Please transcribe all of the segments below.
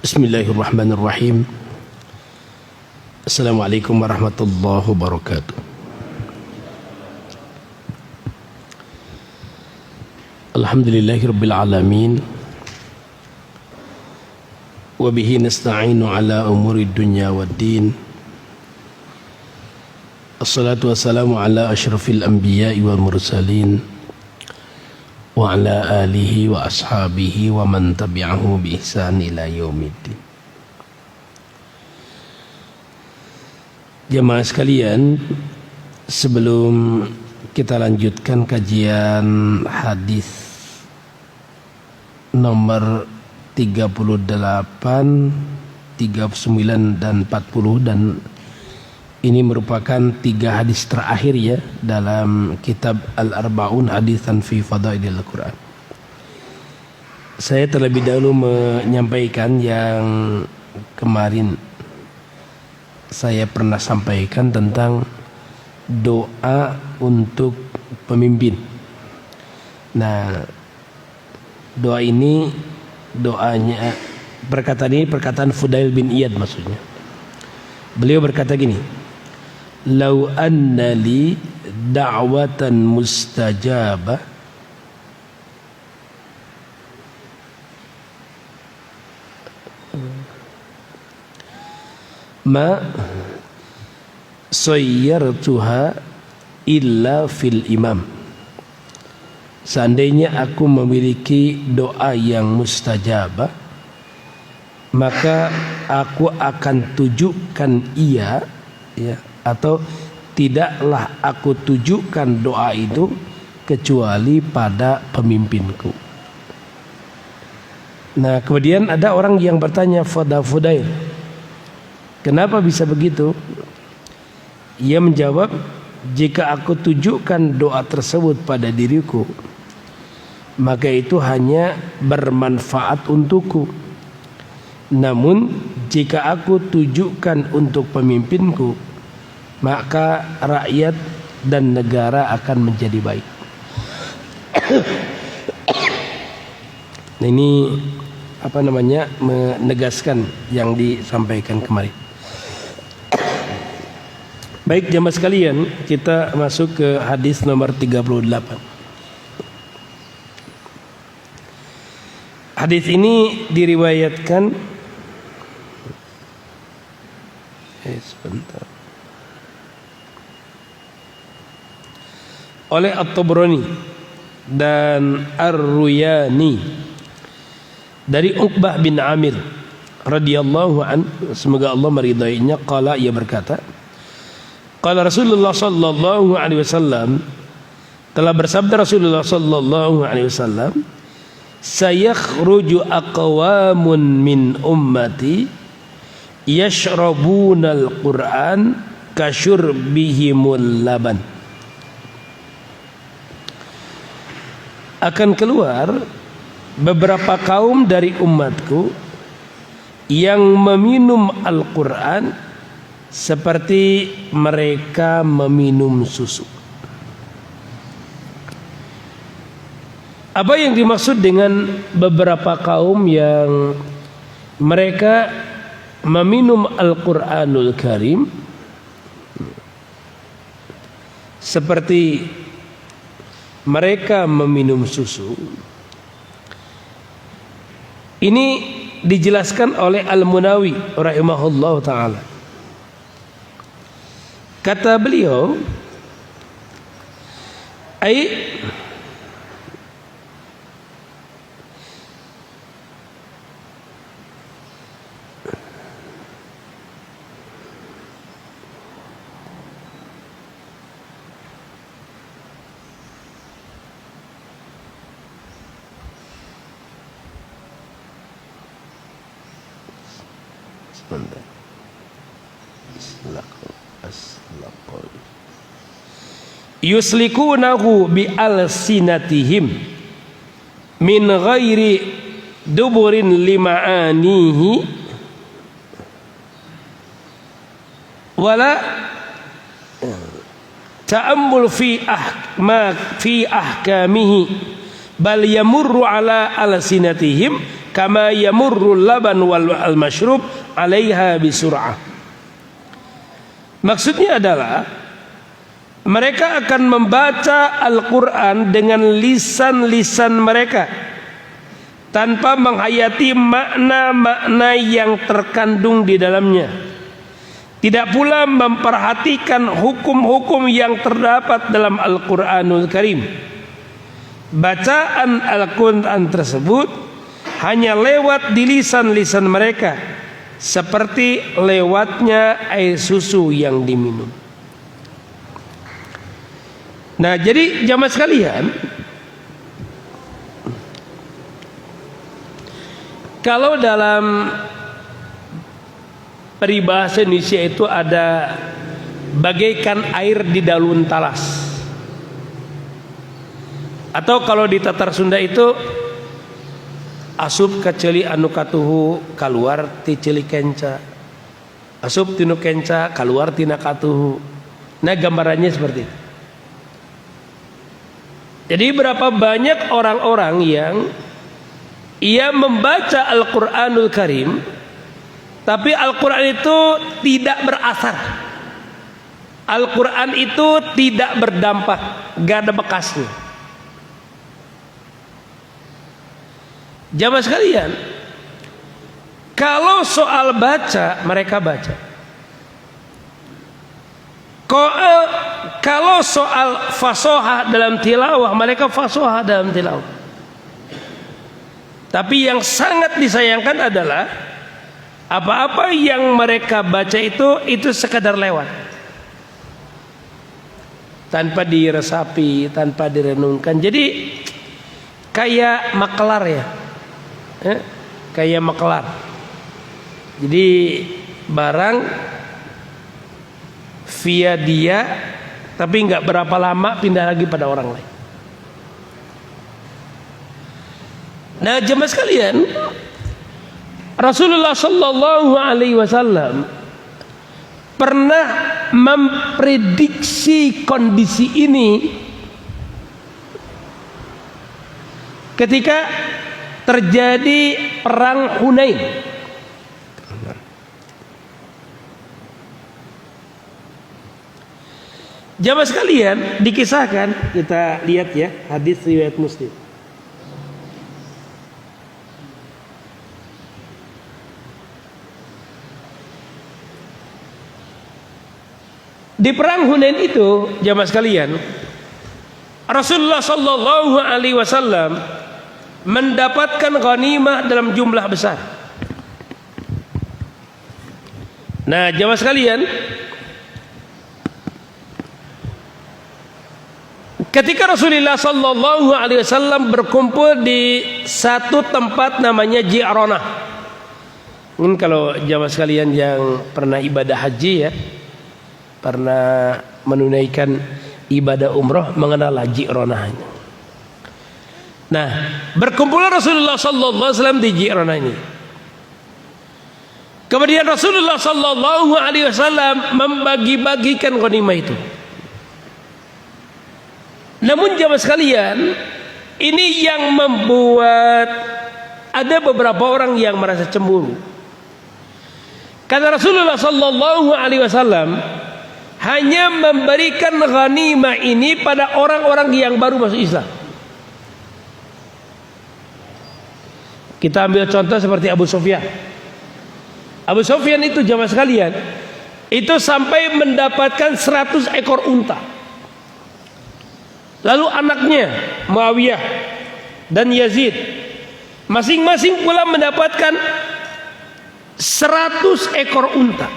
Bismillahirrahmanirrahim. Assalamualaikum warahmatullahi wabarakatuh. Alhamdulillahirabbil alamin. Wa bihi nasta'inu ala umuri dunya waddin. Assalatu wassalamu ala asyrafil anbiya'i wal mursalin wa ala alihi wa ashabihi wa man tabi'ahu bi ihsan ila yaumiddin. Jemaah sekalian, sebelum kita lanjutkan kajian hadis nomor 38, 39 dan 40, dan ini merupakan 3 hadis terakhir ya dalam kitab Al-Arba'un Haditsan fi Fadailil Quran. Saya terlebih dahulu menyampaikan yang kemarin saya pernah sampaikan tentang doa untuk pemimpin. Nah, doa ini doanya, perkataan ini perkataan Fudail bin Iyad maksudnya. Beliau berkata gini, "Lau anna li da'watan mustajabah ma sayyartuha illa fil imam." Seandainya aku memiliki doa yang mustajabah, maka aku akan tujukan ia ya, atau tidaklah aku tujukan doa itu kecuali pada pemimpinku. Nah, kemudian ada orang yang bertanya, Fudail, kenapa bisa begitu? Ia menjawab, jika aku tujukan doa tersebut pada diriku, maka itu hanya bermanfaat untukku. Namun jika aku tujukan untuk pemimpinku, maka rakyat dan negara akan menjadi baik. Nah, ini menegaskan yang disampaikan kemarin. Baik jemaah sekalian, kita masuk ke hadis nomor 38. Hadis ini diriwayatkan oleh At-Tabrani dan Ar-Ruyani dari Uqbah bin Amir radhiyallahu an, semoga Allah meridainya. Qala, ia berkata, qala Rasulullah sallallahu alaihi wasallam, telah bersabda Rasulullah sallallahu alaihi wasallam, sayakhruju aqwamun min ummati yashrabunal Qur'an kasyurbihimul laban. Akan keluar beberapa kaum dari umatku yang meminum Al-Quran seperti mereka meminum susu. Apa yang dimaksud dengan beberapa kaum yang mereka meminum Al-Quranul Karim seperti mereka meminum susu? Ini dijelaskan oleh Al-Munawi rahimahullah ta'ala. Kata beliau, yuslikunahu bi alsinatihim min ghairi duburin lima'anihi wala ta'ammul fi ahkamihi bal yamurru ala alsinatihim kama yamurrul laban wal mashrub 'alaiha bisur'ah. Maksudnya adalah mereka akan membaca Al-Quran dengan lisan-lisan mereka tanpa menghayati makna-makna yang terkandung di dalamnya. Tidak pula memperhatikan hukum-hukum yang terdapat dalam Al-Quranul Karim. Bacaan Al-Quran tersebut hanya lewat di lisan-lisan mereka, seperti lewatnya air susu yang diminum. Nah, jadi jamaah sekalian, kalau dalam peribahasa Indonesia itu ada bagaikan air di daun talas, atau kalau di Tatar Sunda itu asup kaceli anu katuhu kaluar ti celi kenca, asup tinu kenca kaluar tina katuhu. Nah, gambarannya seperti itu. Jadi berapa banyak orang-orang yang ia membaca Al-Quranul Karim, tapi Al-Quran itu tidak berasar, Al-Quran itu tidak berdampak, gak ada bekasnya. Jamaah sekalian, kalau soal baca, mereka baca. Kalau soal fasohah dalam tilawah, mereka fasohah dalam tilawah. Tapi yang sangat disayangkan adalah apa-apa yang mereka baca itu sekadar lewat, tanpa diresapi, tanpa direnungkan. Jadi kayak makelar ya, kayak makelar. Jadi barang via dia, tapi nggak berapa lama pindah lagi pada orang lain. Nah, jemaah sekalian, Rasulullah Sallallahu Alaihi Wasallam pernah memprediksi kondisi ini ketika terjadi perang Hunain. Jamaah sekalian, dikisahkan, kita lihat ya, hadis riwayat Muslim. Di perang Hunain itu, jamaah sekalian, Rasulullah Sallallahu Alaihi Wasallam mendapatkan ghanimah dalam jumlah besar. Nah, jamaah sekalian, ketika Rasulullah Sallallahu Alaihi Wasallam berkumpul di satu tempat namanya Ji'ranah. Mungkin kalau jamaah sekalian yang pernah ibadah haji ya, pernah menunaikan ibadah umroh, mengenal Ji'ranah. Nah, berkumpul Rasulullah Sallallahu Alaihi Wasallam di Ji'ranah ini. Kemudian Rasulullah Sallallahu Alaihi Wasallam membagi-bagikan ghanimah itu. Namun jamaah sekalian, ini yang membuat ada beberapa orang yang merasa cemburu. Karena Rasulullah Sallallahu Alaihi Wasallam hanya memberikan ghanimah ini pada orang-orang yang baru masuk Islam. Kita ambil contoh seperti Abu Sufyan. Abu Sufyan itu jamaah sekalian, itu sampai mendapatkan 100 ekor unta. Lalu anaknya Muawiyah dan Yazid masing-masing pula mendapatkan 100 ekor unta.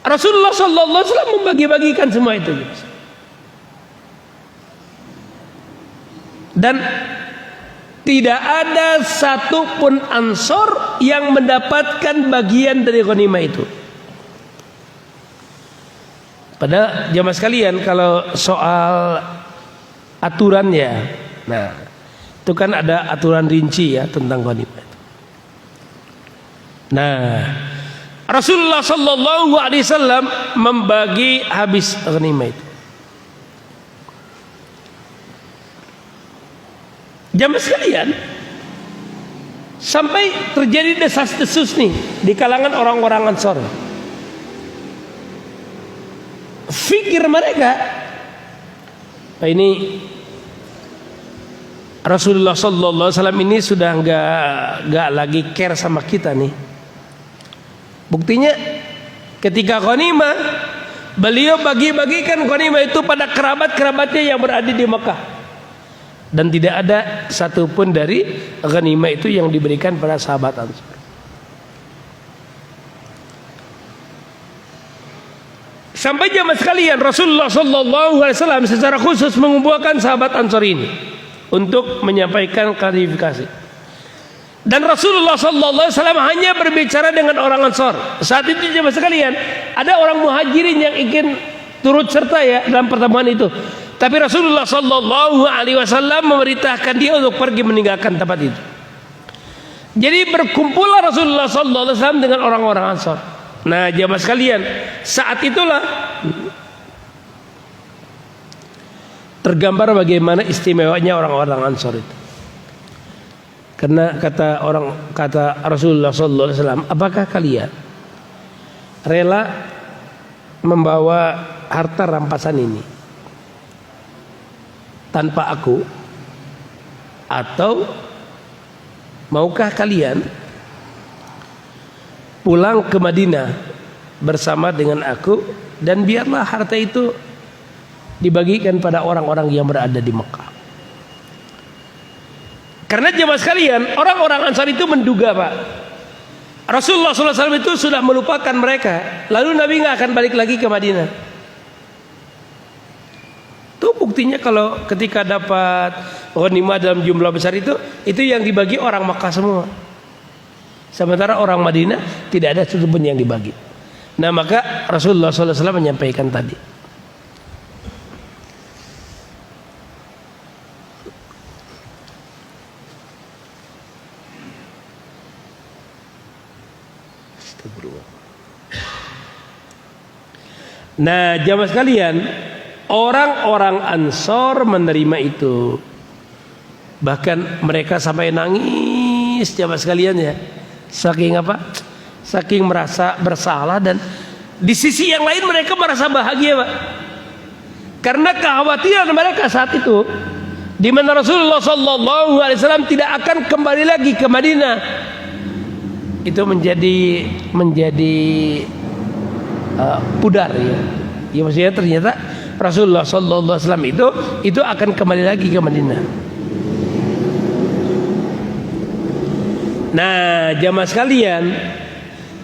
Rasulullah Sallallahu Alaihi Wasallam membagi-bagikan semua itu. Dan tidak ada satupun Ansor yang mendapatkan bagian dari ghanimah itu. Padahal jamaah sekalian, kalau soal aturannya, nah itu kan ada aturan rinci ya tentang ghanimah itu. Nah, Rasulullah Sallallahu Alaihi Wasallam membagi habis ghanimah itu. Jamaah sekalian, sampai terjadi desas-desus nih di kalangan orang-orang Ansor. Fikir mereka, ini Rasulullah Sallallahu Alaihi Wasallam ini sudah nggak lagi care sama kita nih. Buktinya ketika ghanimah, beliau bagi-bagikan ghanimah itu pada kerabat-kerabatnya yang berada di Mekah, dan tidak ada satupun dari ghanimah itu yang diberikan pada sahabat Ansor. Sampai jamaah sekalian, Rasulullah Sallallahu Alaihi Wasallam secara khusus mengumpulkan sahabat Ansor ini untuk menyampaikan klarifikasi. Dan Rasulullah Sallallahu Alaihi Wasallam hanya berbicara dengan orang Ansor. Saat itu jemaah sekalian, ada orang muhajirin yang ingin turut serta ya dalam pertemuan itu. Tapi Rasulullah Sallallahu Alaihi Wasallam memerintahkan dia untuk pergi meninggalkan tempat itu. Jadi berkumpullah Rasulullah Sallallahu Alaihi Wasallam dengan orang-orang Ansor. Nah jemaah sekalian, saat itulah tergambar bagaimana istimewanya orang-orang Ansor itu. Karena kata Rasulullah Sallallahu Alaihi Wasallam, apakah kalian rela membawa harta rampasan ini tanpa aku, atau maukah kalian pulang ke Madinah bersama dengan aku, dan biarlah harta itu dibagikan pada orang-orang yang berada di Mekah. Karena jemaah sekalian, orang-orang Ansar itu menduga, Pak, Rasulullah SAW itu sudah melupakan mereka, lalu Nabi nggak akan balik lagi ke Madinah. Tuh buktinya kalau ketika dapat ghanimah dalam jumlah besar itu yang dibagi orang Mekah semua. Sementara orang Madinah tidak ada satupun yang dibagi. Nah maka Rasulullah SAW menyampaikan tadi. Nah jamaah sekalian, orang-orang Ansor menerima itu. Bahkan mereka sampai nangis jamaah sekalian ya. Saking apa? Saking merasa bersalah, dan di sisi yang lain mereka merasa bahagia, Pak. Karena kekhawatiran mereka saat itu, di mana Rasulullah Sallallahu Alaihi Wasallam tidak akan kembali lagi ke Madinah, itu menjadi pudar ya. Ya maksudnya ternyata Rasulullah Sallallahu Alaihi Wasallam itu akan kembali lagi ke Madinah. Nah, jamaah sekalian,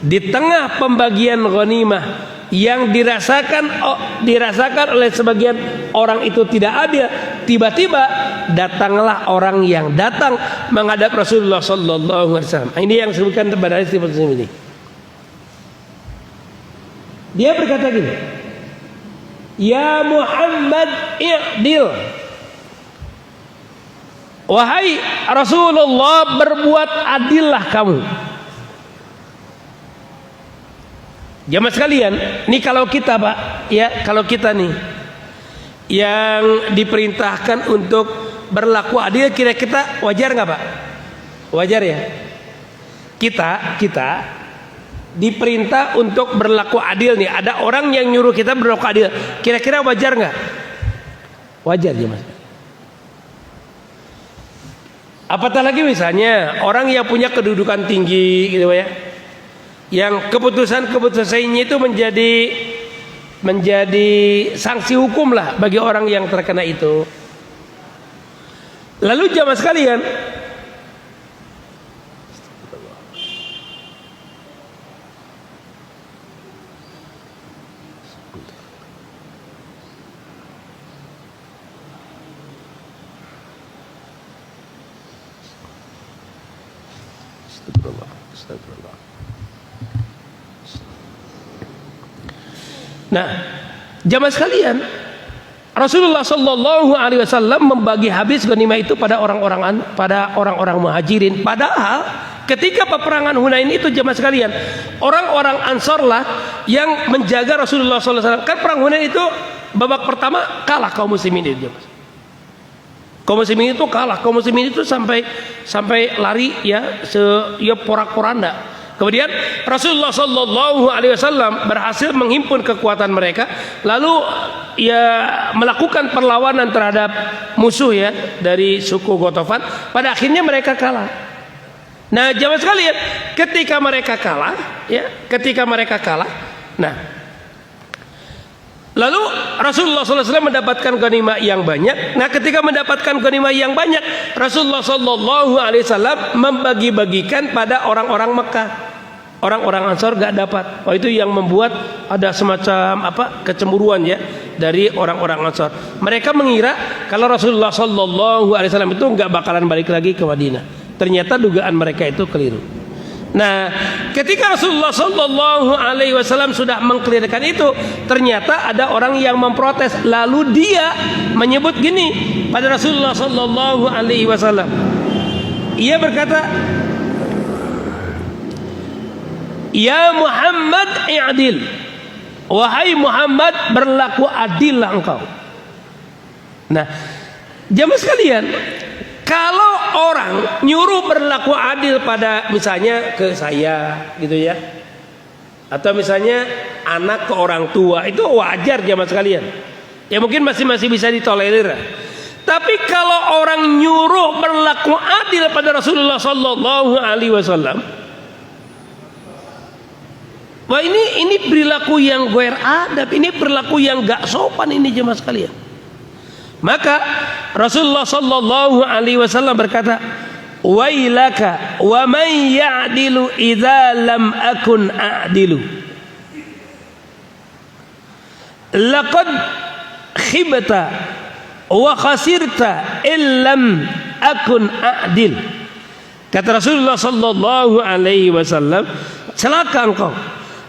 di tengah pembagian ghanimah yang dirasakan oleh sebagian orang itu tidak adil, tiba-tiba datanglah orang yang datang menghadap Rasulullah Sallallahu Alaihi Wasallam. Ini yang disebutkan pada hadis Muslim ini. Dia berkata gini, "Ya Muhammad, i'dil." Wahai Rasulullah, berbuat adillah kamu. Jamaah sekalian, ini kalau kita, Pak, ya kalau kita nih yang diperintahkan untuk berlaku adil, kira-kira wajar nggak, Pak? Wajar ya. Kita diperintah untuk berlaku adil nih. Ada orang yang nyuruh kita berlaku adil. Kira-kira wajar nggak? Wajar, jamaah. Apatah lagi misalnya orang yang punya kedudukan tinggi gitu ya, yang keputusan-keputusannya itu menjadi sanksi hukum lah bagi orang yang terkena itu. Lalu jamaah sekalian, nah, jamaah sekalian, Rasulullah Sallallahu Alaihi Wasallam membagi habis ghanimah itu pada orang-orang muhajirin. Padahal ketika peperangan Hunain itu jamaah sekalian, orang-orang Ansor lah yang menjaga Rasulullah Sallallahu Alaihi Wasallam. Kan perang Hunain itu babak pertama kalah kaum muslimin itu, jamaah. Kaum muslimin itu kalah. Kaum muslimin itu sampai lari ya porak-poranda. Kemudian Rasulullah Shallallahu Alaihi Wasallam berhasil menghimpun kekuatan mereka, lalu ya melakukan perlawanan terhadap musuh ya dari suku Ghatafan. Pada akhirnya mereka kalah. Nah, jamaah sekalian, ketika mereka kalah, nah, lalu Rasulullah SAW mendapatkan ghanimah yang banyak. Nah, ketika mendapatkan ghanimah yang banyak, Rasulullah SAW membagi-bagikan pada orang-orang Mekah. Orang-orang Ansor gak dapat. Itu yang membuat ada semacam kecemburuan ya dari orang-orang Ansor. Mereka mengira kalau Rasulullah SAW itu gak bakalan balik lagi ke Madinah. Ternyata dugaan mereka itu keliru. Nah, ketika Rasulullah Shallallahu Alaihi Wasallam sudah mengklirkan itu, ternyata ada orang yang memprotes. Lalu dia menyebut gini pada Rasulullah Shallallahu Alaihi Wasallam. Ia berkata, "Ya Muhammad, i'dil. Wahai Muhammad, berlaku adillah engkau." Nah, jamaah sekalian, kalau orang nyuruh berlaku adil pada misalnya ke saya gitu ya, atau misalnya anak ke orang tua, itu wajar jamaah sekalian. Ya mungkin masih bisa ditolerir. Tapi kalau orang nyuruh berlaku adil pada Rasulullah Sallallahu Alaihi Wasallam, wah ini perilaku yang ghair adab, ini perilaku yang gak sopan ini jemaah sekalian. Maka Rasulullah Sallallahu Alaihi Wasallam berkata, "Wailaka wa man ya'dilu idza lam akun a'dilu. Laqad khibta wa khasirta illam akun a'dil." Kata Rasulullah Sallallahu Alaihi Wasallam, celaka engkau.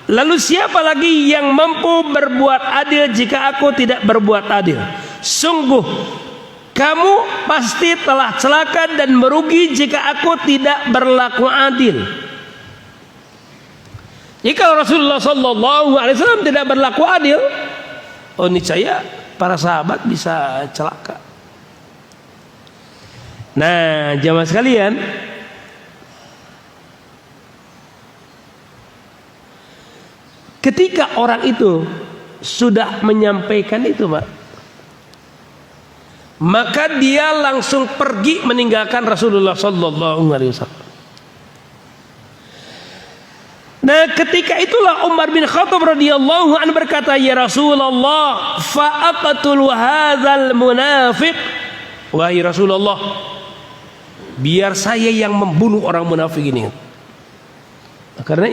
Lalu siapa lagi yang mampu berbuat adil jika aku tidak berbuat adil? Sungguh kamu pasti telah celaka dan merugi jika aku tidak berlaku adil. Jika Rasulullah Sallallahu Alaihi Wasallam tidak berlaku adil, niscaya para sahabat bisa celaka. Nah, jamaah sekalian, ketika orang itu sudah menyampaikan itu, Pak, maka dia langsung pergi meninggalkan Rasulullah Sallallahu Alaihi Wasallam. Nah, ketika itulah Umar bin Khattab radhiyallahu anhu berkata, "Ya Rasulullah, fa'aqtul hadzal munafiq." Wahai Rasulullah, biar saya yang membunuh orang munafik ini. Karena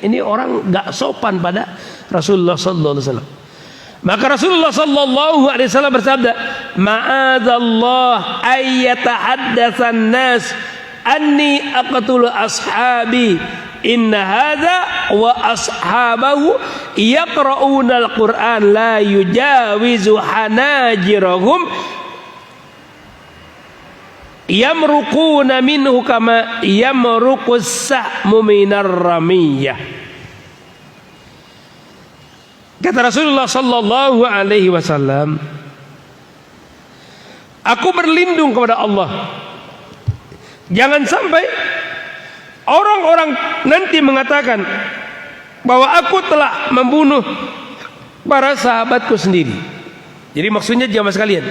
ini orang enggak sopan pada Rasulullah Sallallahu Alaihi Wasallam. Maka Rasulullah Sallallahu Alaihi Wasallam bersabda, "Ma'adzallah ayyatahaddatsan nas anni aqtulu ashabi. Inna hadza wa ashabahu yaqra'una al-Qur'an la yujawizu hanajirahum yamruquna minhu kama yamruqus sahmu minar ramiyah." Kata Rasulullah Sallallahu Alaihi Wasallam, aku berlindung kepada Allah, jangan sampai orang-orang nanti mengatakan bahwa aku telah membunuh para sahabatku sendiri. Jadi maksudnya jamaah sekalian,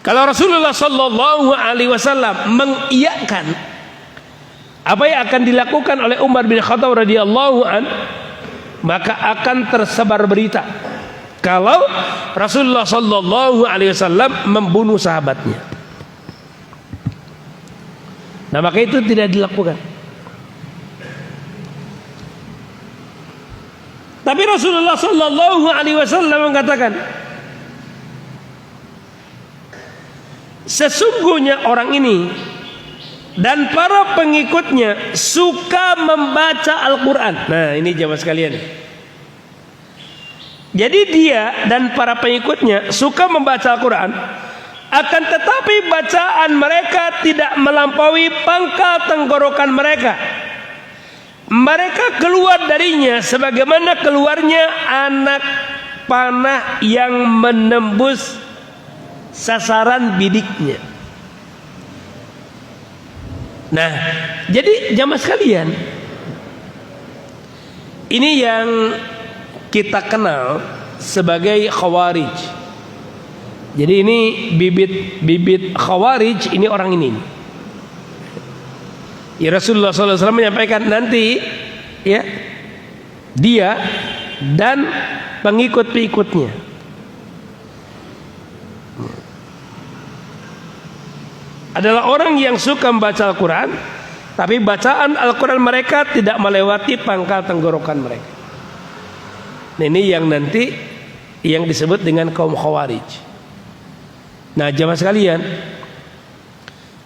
kalau Rasulullah Sallallahu Alaihi Wasallam mengiyakan apa yang akan dilakukan oleh Umar bin Khattab radhiyallahu an, maka akan tersebar berita kalau Rasulullah Sallallahu Alaihi Wasallam membunuh sahabatnya. Nah, maka itu tidak dilakukan. Tapi Rasulullah Sallallahu Alaihi Wasallam mengatakan, sesungguhnya orang ini dan para pengikutnya suka membaca Al-Quran. Nah, ini jamaah sekalian. Jadi dia dan para pengikutnya suka membaca Al-Quran, akan tetapi bacaan mereka tidak melampaui pangkal tenggorokan mereka. Mereka keluar darinya sebagaimana keluarnya anak panah yang menembus sasaran bidiknya. Nah, jadi jamaah sekalian, ini yang kita kenal sebagai khawarij. Jadi ini bibit khawarij, ini orang ini. Ya, Rasulullah SAW menyampaikan nanti ya dia dan pengikut-pengikutnya adalah orang yang suka membaca Al-Quran, tapi bacaan Al-Quran mereka tidak melewati pangkal tenggorokan mereka. Nah, ini yang nanti yang disebut dengan kaum khawarij. Nah, jamaah sekalian,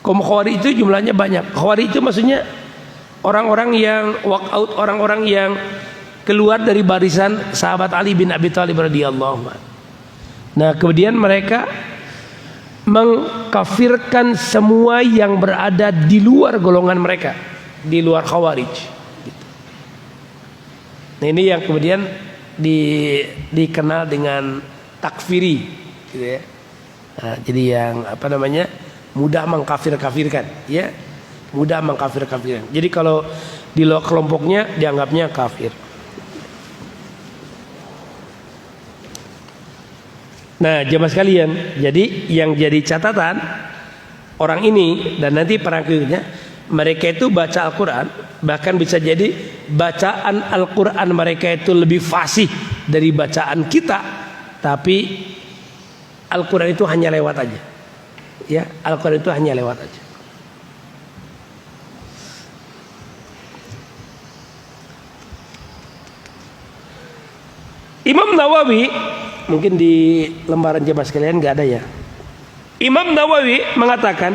kaum khawarij itu jumlahnya banyak. Khawarij itu maksudnya orang-orang yang walk out, orang-orang yang keluar dari barisan sahabat Ali bin Abi Thalib radhiyallahu anhu. Nah, kemudian mereka mengkafirkan semua yang berada di luar golongan mereka, di luar khawarij. Nah, ini yang kemudian dikenal dengan takfiri, gitu ya. Nah, jadi yang mudah mengkafir-kafirkan, ya, mudah mengkafir-kafirkan. Jadi kalau di luar kelompoknya dianggapnya kafir. Nah, jemaah sekalian, jadi yang jadi catatan orang ini dan nanti para pengikutnya, mereka itu baca Al-Quran, bahkan bisa jadi bacaan Al-Quran mereka itu lebih fasih dari bacaan kita, tapi Al-Quran itu hanya lewat aja, ya, Al-Quran itu hanya lewat aja. Imam Nawawi, mungkin di lembaran jemaah sekalian nggak ada ya. Imam Nawawi mengatakan,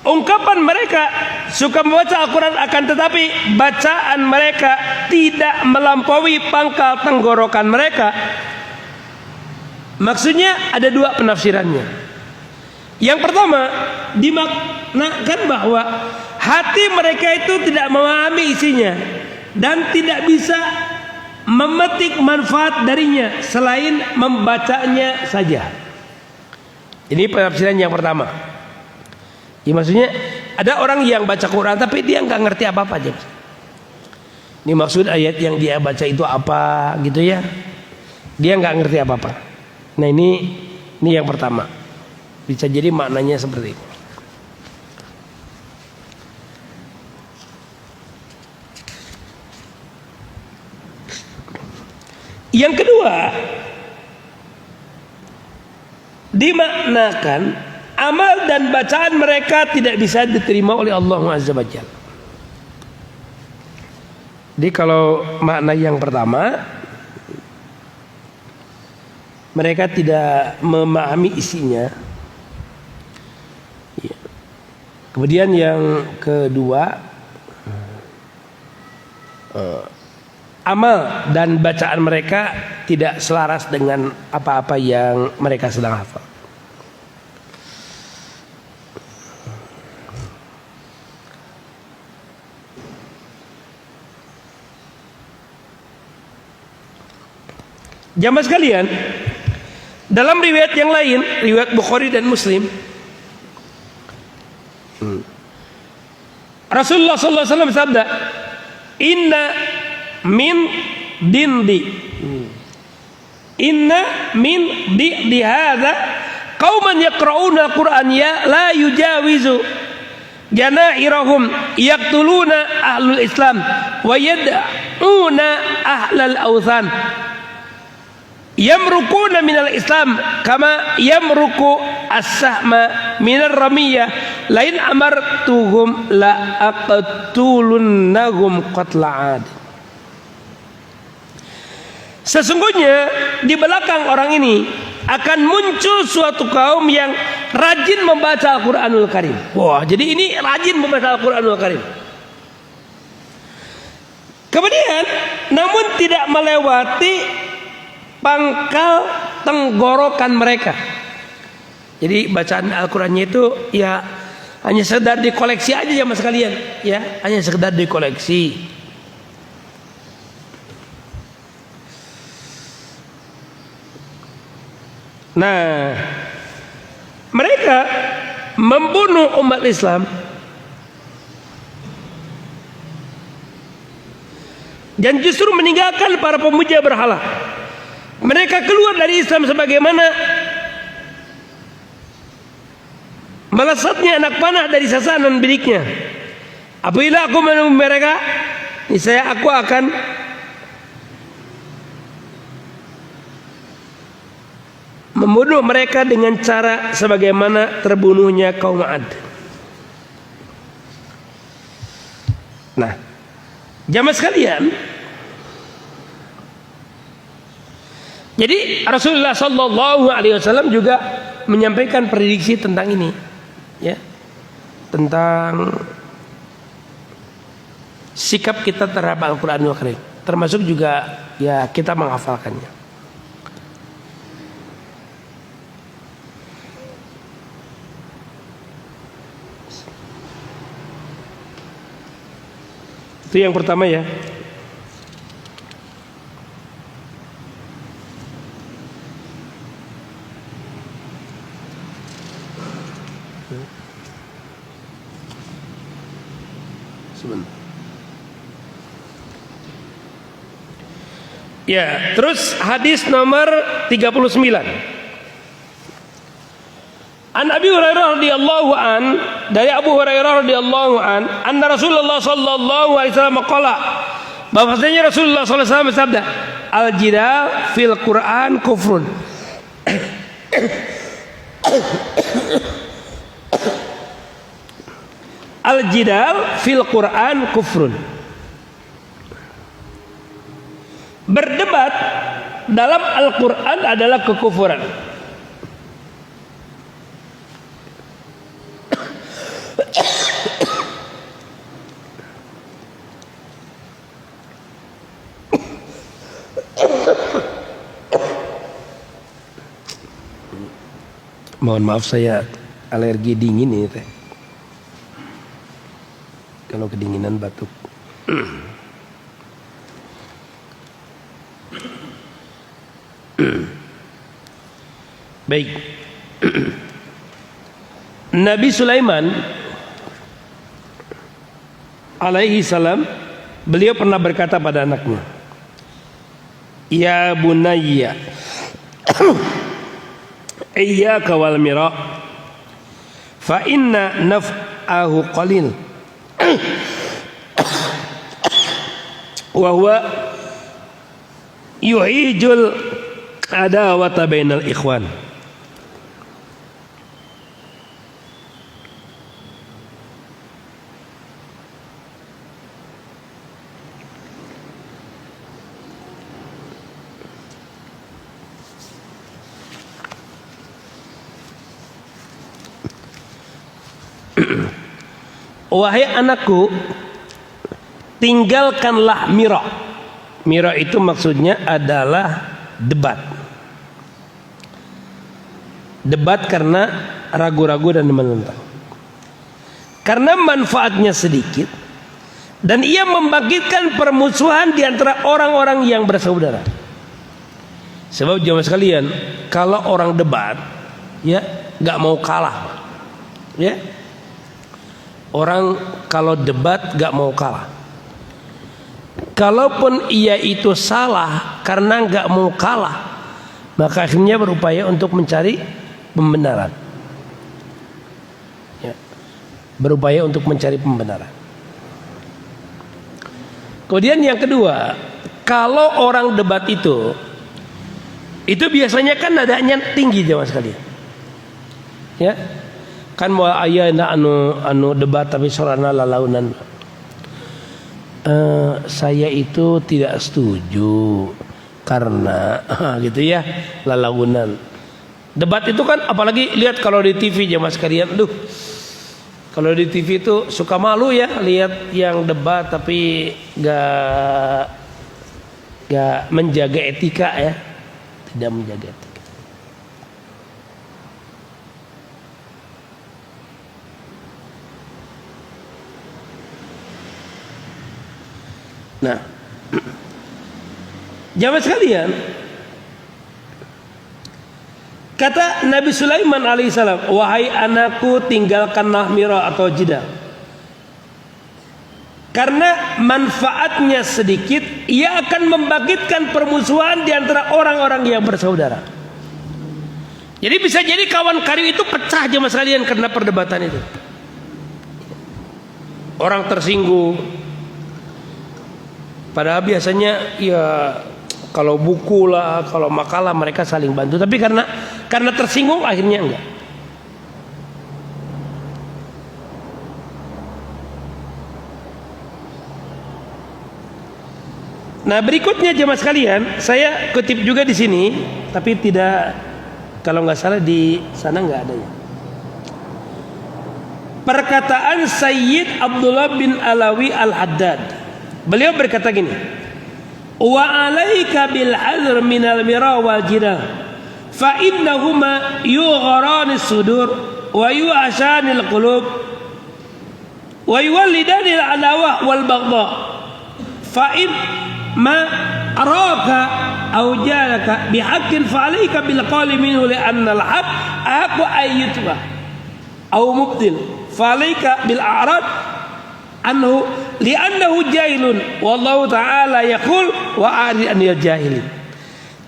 ungkapan mereka suka membaca Al-Quran akan tetapi bacaan mereka tidak melampaui pangkal tenggorokan mereka. Maksudnya ada dua penafsirannya. Yang pertama, dimaknakan bahwa hati mereka itu tidak memahami isinya dan tidak bisa memetik manfaat darinya selain membacanya saja. Ini penafsiran yang pertama. Ya, maksudnya ada orang yang baca Quran tapi dia nggak ngerti apa-apa aja. Ini maksud ayat yang dia baca itu apa gitu ya. Dia nggak ngerti apa-apa. Nah, ini yang pertama. Bisa jadi maknanya seperti itu. Yang kedua, dimaknakan amal dan bacaan mereka tidak bisa diterima oleh Allah Azza wa Jalla. Jadi kalau makna yang pertama, mereka tidak memahami isinya. Kemudian yang kedua, amal dan bacaan mereka tidak selaras dengan apa-apa yang mereka sedang hafal. Jamaah sekalian, dalam riwayat yang lain, riwayat Bukhari dan Muslim, Rasulullah SAW bersabda, Inna min di hadza qauman yaqra'una al-Qur'an ya la yujawizu janairahum yaqtuluna ahlul Islam wa yad'una ahlal awthan yamrukuna minal Islam kama yamruku as-sahma minar ramiyah lain amartuhum la aqtulunnahum qatla ad. Sesungguhnya di belakang orang ini akan muncul suatu kaum yang rajin membaca Al-Quranul Karim. Wah, jadi ini rajin membaca Al-Quranul Karim. Kemudian, namun tidak melewati pangkal tenggorokan mereka. Jadi bacaan Al-Qurannya itu ya hanya sekedar dikoleksi aja ya mas sekalian, ya hanya sekedar dikoleksi. Nah, mereka membunuh umat Islam dan justru meninggalkan para pemuja berhala. Mereka keluar dari Islam sebagaimana melesatnya anak panah dari sasaran biliknya. Apabila aku menemui mereka, niscaya aku akan membunuh mereka dengan cara sebagaimana terbunuhnya kaum Ad. Nah, jamaah sekalian, jadi Rasulullah Sallallahu Alaihi Wasallam juga menyampaikan prediksi tentang ini, ya, tentang sikap kita terhadap Al-Quranul Karim, termasuk juga ya kita menghafalkannya. Itu yang pertama ya. Sebentar. Ya, terus hadis nomor 39. An Abi Hurairah radhiyallahu an, dari Abu Hurairah radhiyallahu an, anna Rasulullah sallallahu alaihi wasallam qala, bahwasanya Rasulullah sallallahu alaihi wasallam bersabda, al-jidal fil Quran kufrun. Al-jidal fil Quran kufrun. Berdebat dalam Al-Quran adalah kekufuran. Mohon maaf, saya alergi dingin ini teh. Kalau kedinginan batuk. Baik. Nabi Sulaiman alaihi salam, beliau pernah berkata pada anaknya, ya bunayya iyyaka wal mira fa inna naf'ahu qalil wa huwa yuhijul adawata bainal ikhwan. Wahai anakku, tinggalkanlah mira. Mira itu maksudnya adalah debat. Debat karena ragu-ragu dan menentang. Karena manfaatnya sedikit dan ia membangkitkan permusuhan di antara orang-orang yang bersaudara. Sebab jamaah sekalian, kalau orang debat, ya nggak mau kalah, ya. Orang kalau debat gak mau kalah. Kalaupun ia itu salah karena gak mau kalah, maka akhirnya berupaya untuk mencari pembenaran, ya, berupaya untuk mencari pembenaran. Kemudian yang kedua, kalau orang debat itu biasanya kan nadanya tinggi jamaah sekalian, ya. Kan mau ayah nak anu debat tapi sorana lalaunan. Saya itu tidak setuju karena gitu ya, lalaunan. Debat itu kan apalagi lihat kalau di TV jamaah sekalian, aduh. Kalau di TV itu suka malu ya lihat yang debat tapi gak menjaga etika ya, tidak menjaga etika. Nah, jamaah sekalian, Kata Nabi Sulaiman alaihissalam, wahai anakku, tinggalkanlah mira atau jidal, karena manfaatnya sedikit, ia akan membangkitkan permusuhan di antara orang-orang yang bersaudara. Jadi bisa jadi kawan karib itu pecah jemaah sekalian karena perdebatan itu. Orang tersinggung. Padahal biasanya ya kalau buku lah, kalau makalah mereka saling bantu. Tapi karena tersinggung akhirnya enggak. Nah berikutnya jemaah sekalian, saya kutip juga di sini, tapi tidak, kalau nggak salah di sana nggak ada ya. Perkataan Sayyid Abdullah bin Alawi Al-Haddad. Beliau berkata gini, wa alaika bil hadr min al mira wal jidal fa innahuma yugharani sudur wa yu'ashanil qulub wa yuwallidani al adawah wal baghdha fa in ma araka aw jalaka bihaqqin fa alayka bil qawli minhu li anna al haqq aqu ayyutba aw mubtil fa alayka bil a'rad anhu li'annahu jahilun wallahu ta'ala yaqul wa a'rid anil jahilin.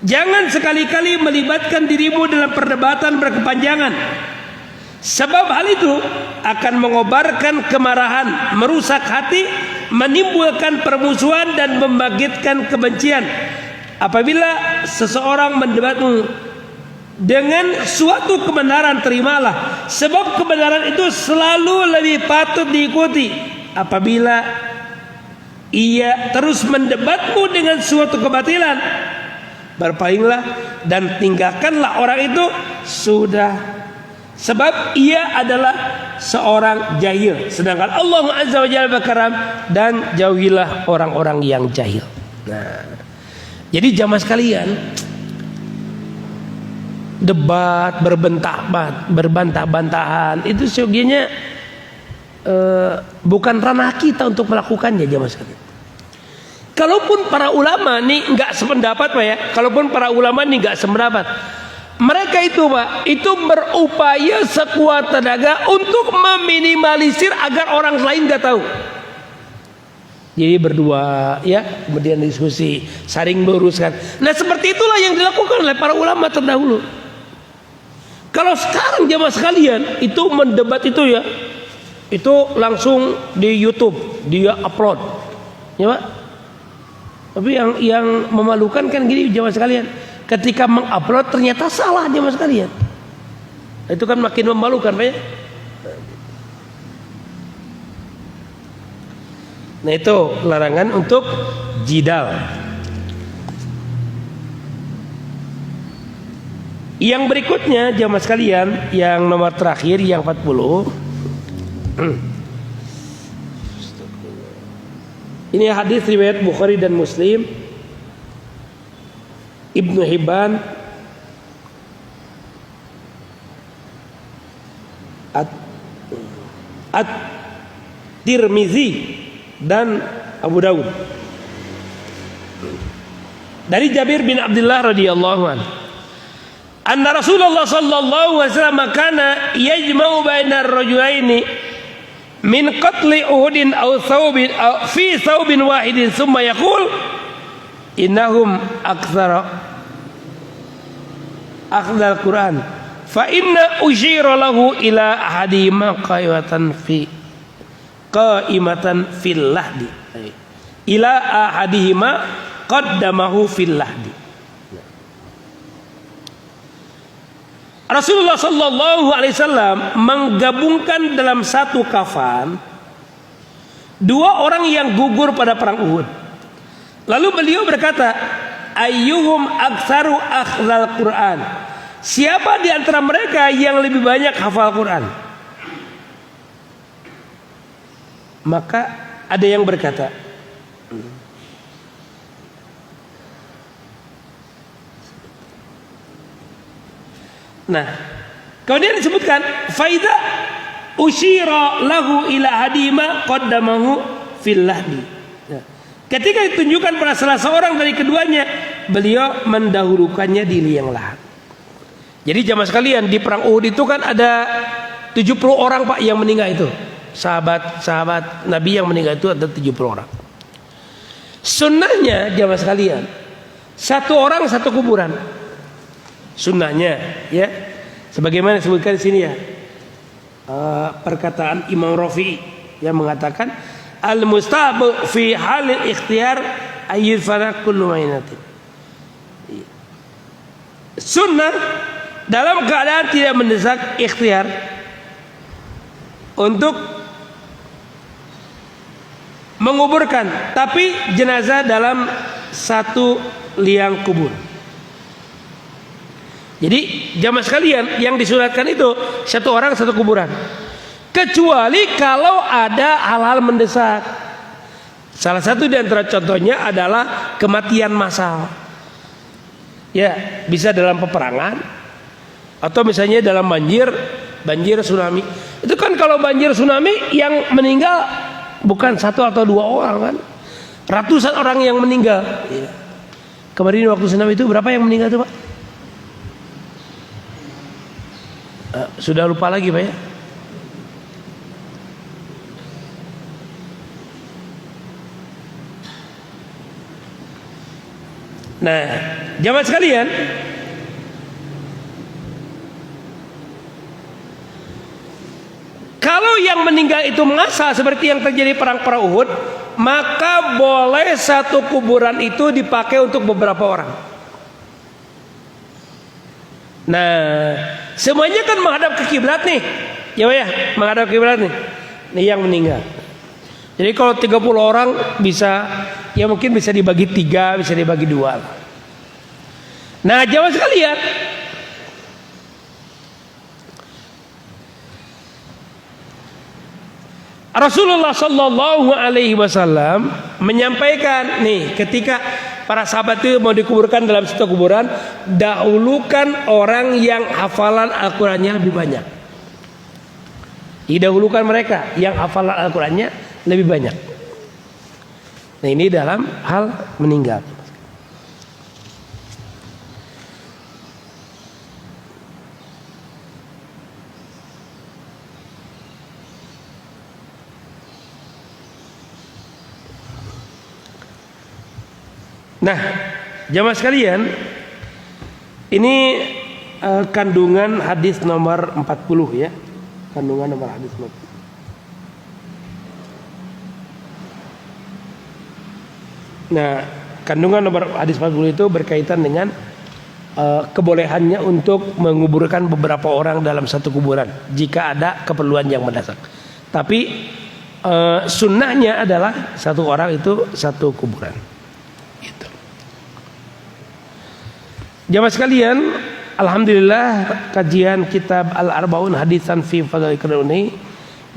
Jangan sekali-kali melibatkan dirimu dalam perdebatan berkepanjangan, sebab hal itu akan mengobarkan kemarahan, merusak hati, menimbulkan permusuhan dan membangkitkan kebencian. Apabila seseorang mendebatmu dengan suatu kebenaran, terimalah, sebab kebenaran itu selalu lebih patut diikuti. Apabila ia terus mendebatmu dengan suatu kebatilan, berpalinglah dan tinggalkanlah orang itu sudah, sebab ia adalah seorang jahil, sedangkan Allah Azza wa Jalla berkaram, dan jauhilah orang-orang yang jahil. Nah, jadi jamaah sekalian, debat, berbantah-bantahan itu seyogianya bukan ranah kita untuk melakukannya jamaah sekalian. Kalaupun para ulama nih nggak sependapat Pak ya, kalaupun para ulama nih nggak sependapat, mereka itu Pak, itu berupaya sekuat tenaga untuk meminimalisir agar orang lain nggak tahu. Jadi berdua ya, kemudian diskusi, saling meluruskan. Nah seperti itulah yang dilakukan oleh para ulama terdahulu. Kalau sekarang jamaah sekalian itu mendebat itu ya, itu langsung di YouTube dia upload, ya Pak. Tapi yang memalukan kan gini jamaah sekalian, ketika mengupload ternyata salah jamaah sekalian. Itu kan makin memalukan Pak ya. Nah itu larangan untuk jidal. Yang berikutnya jamaah sekalian, yang nomor terakhir yang 40. Ini hadis riwayat Bukhari dan Muslim, Ibnu Hibban, At-Tirmizi dan Abu Dawud. Dari Jabir bin Abdullah radhiyallahu anhu, anna Rasulullah sallallahu alaihi wasallam kana yajma'u bainar rajulaini min qatli Uhudin aw thawbin fi thawbin wahidin thumma yaqul innahum aktsara akhdal Quran fa inna ushira lahu ila ahadihima qaimatan fil lahdi ila ahadihima qaddamahu fil lahdi. Rasulullah sallallahu alaihi wasallam menggabungkan dalam satu kafan dua orang yang gugur pada perang Uhud. Lalu beliau berkata, ayyuhum aktsaru akhdal Quran? Siapa di antara mereka yang lebih banyak hafal Quran? Maka ada yang berkata, nah, kemudian disebutkan faida usyira lahu ila hadima qaddamahu fil lahdi. Ketika ditunjukkan pada salah seorang dari keduanya, beliau mendahulukannya di liang lahat. Jadi jamaah sekalian, di perang Uhud itu kan ada 70 orang Pak yang meninggal itu. Sahabat Nabi yang meninggal itu ada 70 orang. Sunnahnya jamaah sekalian, satu orang satu kuburan. Sunnahnya ya. Sebagaimana disebutkan di sini ya. Perkataan Imam Rafi'i yang mengatakan al-mustahabu fi halil ikhtiyar ayyufara kullu mainatin. Sunnah dalam keadaan tidak mendesak ikhtiar untuk menguburkan, tapi jenazah dalam satu liang kubur. Jadi jamaah sekalian, yang disunatkan itu satu orang satu kuburan, kecuali kalau ada hal-hal mendesak. Salah satu di antara contohnya adalah kematian massal. Ya, bisa dalam peperangan atau misalnya dalam banjir tsunami. Itu kan kalau banjir tsunami yang meninggal bukan satu atau dua orang kan, ratusan orang yang meninggal. Ya. Kemarin waktu tsunami itu berapa yang meninggal tuh Pak? Sudah lupa lagi Pak ya. Nah, jamaah sekalian, kalau yang meninggal itu massal seperti yang terjadi perang Uhud, maka boleh satu kuburan itu dipakai untuk beberapa orang. Nah, semuanya kan menghadap ke kiblat nih. Ya Pak ya, menghadap ke kiblat nih. Nih yang meninggal. Jadi kalau 30 orang bisa, ya mungkin bisa dibagi 3, bisa dibagi 2. Nah, jamaah sekalian, Rasulullah Shallallahu Alaihi Wasallam menyampaikan nih, ketika para sahabat itu mau dikuburkan dalam satu kuburan, dahulukan orang yang hafalan Al-Qurannya lebih banyak. Didahulukan mereka yang hafalan Al-Qurannya lebih banyak. Nah, ini dalam hal meninggal. Nah, jamaah sekalian, ini kandungan hadis nomor 40 ya. Kandungan nomor hadis 40. Nah, kandungan nomor hadis 40 itu berkaitan dengan kebolehannya untuk menguburkan beberapa orang dalam satu kuburan jika ada keperluan yang mendesak. Tapi sunnahnya adalah satu orang itu satu kuburan. Jamaah sekalian, alhamdulillah kajian kitab Al-Arbaun Hadisan fi Fadhail Qur'an ini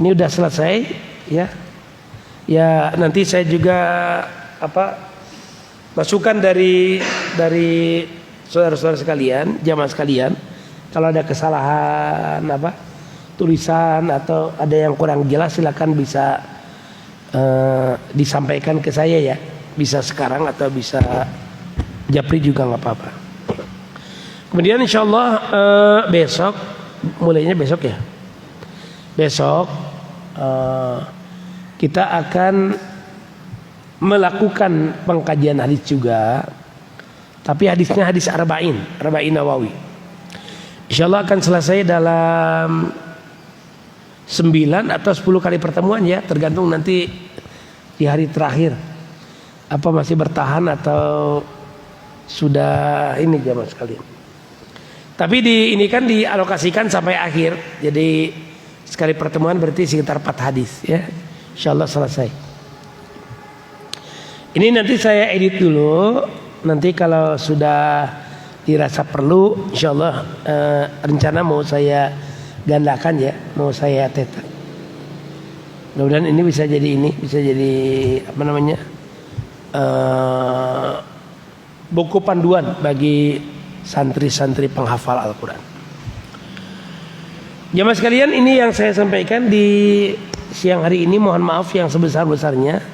udah selesai ya. Ya, nanti saya juga masukan dari saudara-saudara sekalian, jamaah sekalian, kalau ada kesalahan tulisan atau ada yang kurang jelas, silakan bisa disampaikan ke saya ya. Bisa sekarang atau bisa japri juga nggak apa-apa. Kemudian insyaallah besok, mulainya besok ya. Besok kita akan melakukan pengkajian hadis juga, tapi hadisnya hadis Arba'in Nawawi. Insyaallah akan selesai dalam 9 atau 10 kali pertemuan ya, tergantung nanti di hari terakhir apa masih bertahan atau sudah ini jamaah sekalian. Tapi ini kan dialokasikan sampai akhir. Jadi sekali pertemuan berarti sekitar 4 hadis ya. Insyaallah selesai. Ini nanti saya edit dulu. Nanti kalau sudah dirasa perlu, insyaallah rencana mau saya gandakan ya, mau saya cetak. Mudah-mudahan ini bisa jadi buku panduan bagi santri-santri penghafal Al-Quran. Jamaah sekalian, ini yang saya sampaikan di siang hari ini. Mohon maaf yang sebesar-besarnya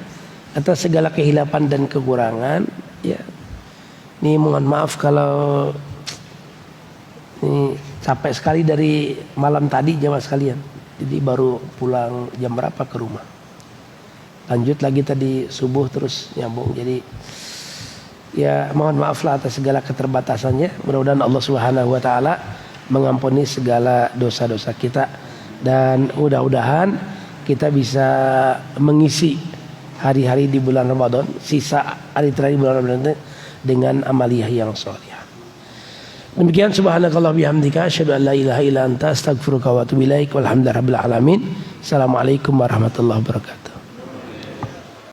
atas segala kehilapan dan kekurangan ya. Ini mohon maaf kalau ini Capek sekali dari malam tadi jamaah sekalian. Jadi baru pulang jam berapa ke rumah. Lanjut lagi tadi subuh terus nyambung. Jadi ya mohon maaflah atas segala keterbatasannya. Mudah-mudahan Allah Subhanahu wa taala mengampuni segala dosa-dosa kita dan mudah-mudahan kita bisa mengisi hari-hari di bulan Ramadan, sisa hari terakhir bulan Ramadan dengan amaliyah yang sholihah. Demikian subhanakallah bihamdika asyhadu an la ilaha illa anta astaghfiruka wa atubu ilaik walhamdulillahirabbil alamin. Assalamualaikum warahmatullahi wabarakatuh.